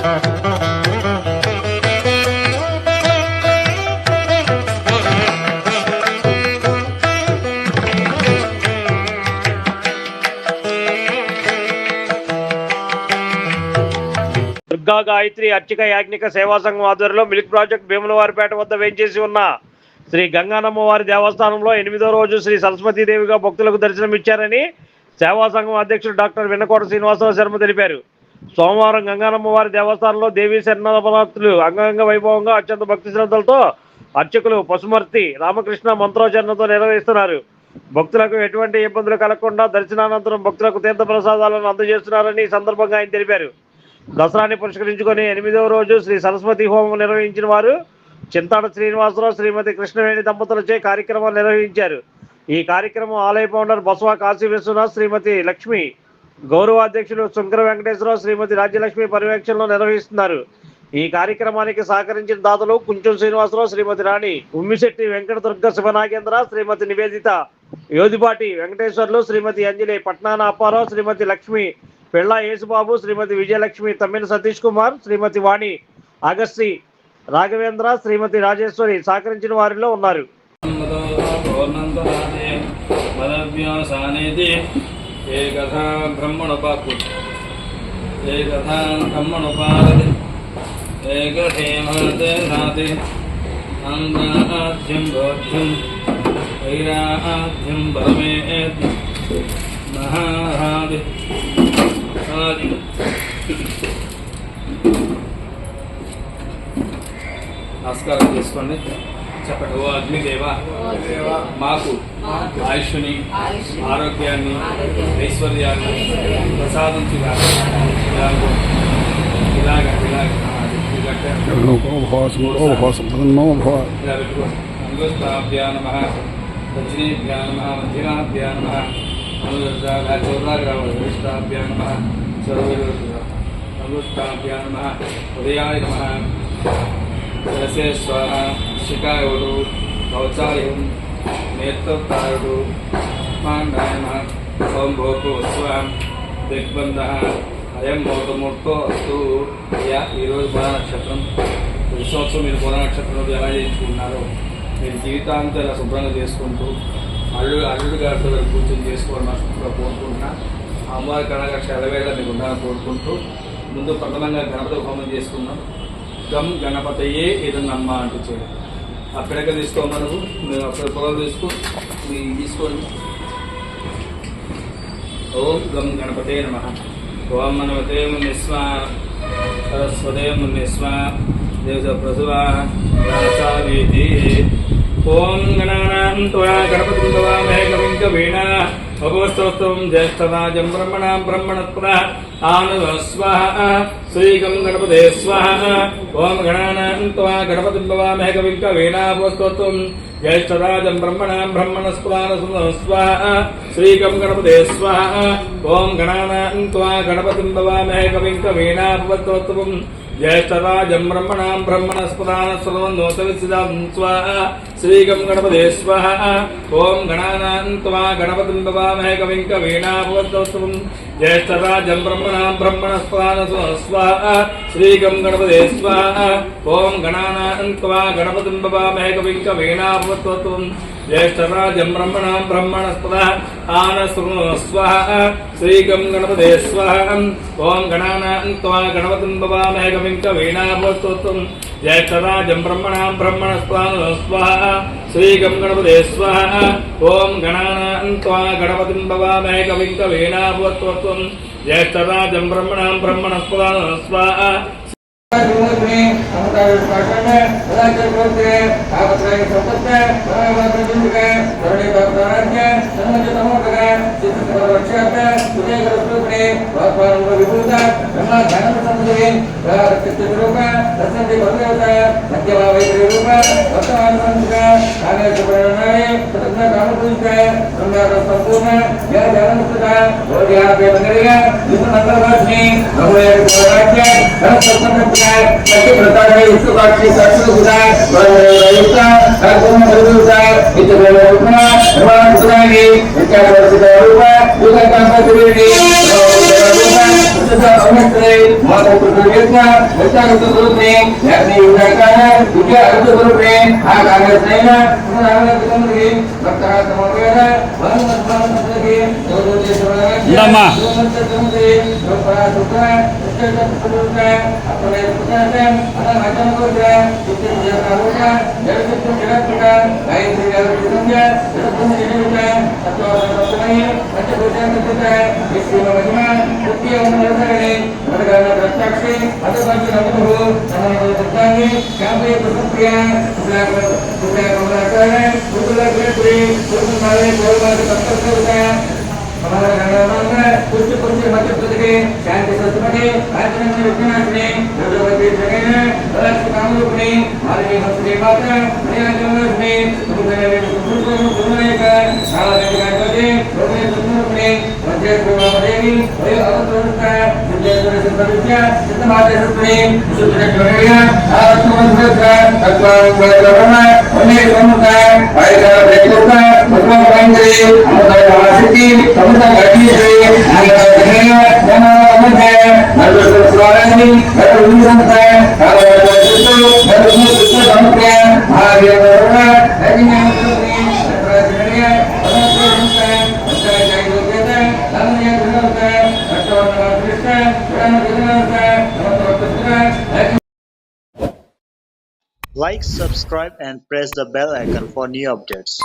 దుర్గా గాయత్రి అర్చక యాజ్ఞిక సేవా సంఘం ఆధ్వర్యంలో మిల్క్ ప్రాజెక్ట్ భీములవారిపేట వద్ద వేంచేసి ఉన్న శ్రీ గంగానమ్మవారి దేవస్థానంలో 8వ రోజు శ్రీ సరస్వతీదేవిగా భక్తులకు దర్శనమిచ్చారని సేవా సంఘం అధ్యక్షుడు డాక్టర్ విన్నకోట శ్రీనివాసరావు శర్మ తెలిపారు. సోమవారం గంగానమ్మవారి దేవస్థానంలో దేవీ శరణవరాత్రులు అంగరంగ వైభవంగా అత్యంత భక్తి శ్రద్ధలతో అర్చకులు పశుమర్తి రామకృష్ణ మంత్రోచ్చరణతో నిర్వహిస్తున్నారు. భక్తులకు ఎటువంటి ఇబ్బందులు కలగకుండా దర్శనానంతరం భక్తులకు తీర్థ ప్రసాదాలను అందజేస్తున్నారని ఈ సందర్భంగా ఆయన తెలిపారు. దసరాని పురస్కరించుకొని 8వ రోజు శ్రీ సరస్వతి హోమం నిర్వహించిన వారు చింతాడ శ్రీనివాసరావు శ్రీమతి కృష్ణవేణి దంపతులచే కార్యక్రమాలు నిర్వహించారు. ఈ కార్యక్రమం ఆలయ ఫౌండర్ బసవ కాశీ విశ్వనాథ్ శ్రీమతి లక్ష్మి, గౌరవాధ్యక్షులు శంకర వెంకటేశ్వరరావు శ్రీమతి రాజ్యలక్ష్మి పర్యవేక్షణలో నిర్వహిస్తున్నారు. ఈ కార్యక్రమానికి సహకరించిన దాతలు కుంచం శ్రీనివాసరావు శ్రీమతి రాణి, ఉమ్మిశెట్టి వెంకటదుర్గ శివనాగేంద్ర శ్రీమతి నివేదిత, యోధిపాటి వెంకటేశ్వర్లు శ్రీమతి అంజలి, పట్నాన అప్పారావు శ్రీమతి లక్ష్మి, పెళ్ళ యేసుబాబు శ్రీమతి విజయలక్ష్మి, తమ్మిన సతీష్ కుమార్ శ్రీమతి వాణి, అగస్సి రాఘవేంద్ర శ్రీమతి రాజేశ్వరి సహకరించిన వారిలో ఉన్నారు. నమస్కారం చేసుకోండి, చెప్పండి. ఓ అగ్నిదేవ, మాకు ఆయుష్ని, ఆరోగ్యాన్ని, ఐశ్వర్యాన్ని ప్రసాదించుగా. అంగుష్టాభ్యా నమః, దక్షిణేభ్యా నమః, మధ్యమాభ్యా నమః, చోర్లాగ్రాష్టాభ్యా నమః, అంగుష్టాభ్యా నమః, ఉదయాయ నమః, శిరసే స్వాహ, శిఖాయుడు, కౌచాయం, నేత్రోత్తారుడు, మాండాయ నమః, ఓం భోకు స్వాహ, దిగ్బంధ, అయం మోటమూర్తో అస్తు. అయ్యా, ఈరోజు పురా నక్షత్రం, ఈ సంవత్సరం మీరు పురా నక్షత్రం ఎలా చేసుకుంటున్నారో మీరు జీవితాంతం ఇలా శుభ్రంగా చేసుకుంటూ అల్లుడు గారితో కూర్చొని చేసుకోవడం మనసుగా కోరుకుంటున్నా. అమ్మవారి కళాకక్ష ఎలవేళ మీకు ఉండాలని కోరుకుంటూ ముందు ప్రథమంగా గణపతి హోమం చేసుకున్నాం. గం గణపతయే ఏదన్నమ్మ అంటూ చేయండి. అక్కడెక్క తీసుకోమా నువ్వు, మేము అక్కడ పొలం తీసుకోండి. ఓం గం గణపతే నమః. ఓం మనవతే మునిస్వ, సరస్వతే మునిస్వ, దేవ ప్రసువా రాసావేతి. ఓం గణానాం త్వా గణపతిం భవామహే కవిం కవీన భగవస్తోత్రం జ్యేష్ఠరాజం బ్రహ్మణాం బ్రహ్మణస్పద ఆనస్వాహ. శ్రీగం గణపతే స్వాహ. ఓం గణానాం త్వా గణపతిం భవామహే కవిం కవీన భగవస్తోత్రం జ్యేష్ఠరాజం బ్రహ్మణాం బ్రహ్మణస్పద స్వాహ. శ్రీగం గణపతే స్వాహ. ఓం గణానాం త్వా గణపతిం భవామహే కవిం కవీన భగవస్తోత్రం జ్యేష్ఠరాజం బ్రహ్మణాం బ్రహ్మణస్పదాన సర్వన్నోతవిసిదాం స్వాహ. శ్రీగం గణపతే స్వాహ. ఓం గణానాం త్వా గణపతిం భవామహే కవిం కవీన భగవస్తోత్రం జ్యేష్ఠరాజం బ్రహ్మణాం బ్రహ్మణస్పదాన స్వాహ. శ్రీగం గణపతే స్వాహ. ఓం గణానాం త్వా గణపతిం భవామహే కవిం కవీన భగవస్తోత్రం జ్యేష్ఠరాజం బ్రహ్మణాం బ్రహ్మణస్పద ఆనస్వాహ. శ్రీగం గణపతే స్వాహ. ఓం గణానాం త్వా గణపతిం భవామహే కవిం కవీన భగవస్తోత్రం జ్యేష్ఠరాజం బ్రహ్మణాం బ్రహ్మణస్పద స్వాహ. శ్రీగం గణపతే స్వాహ. ఓం గణానాం త్వా గణపతిం భవామహే కవిం కవీన భగవస్తోత్రం జ్యేష్ఠరాజం బ్రహ్మణాం బ్రహ్మణస్పద స్వాహ. Like, subscribe and press the bell icon for new updates.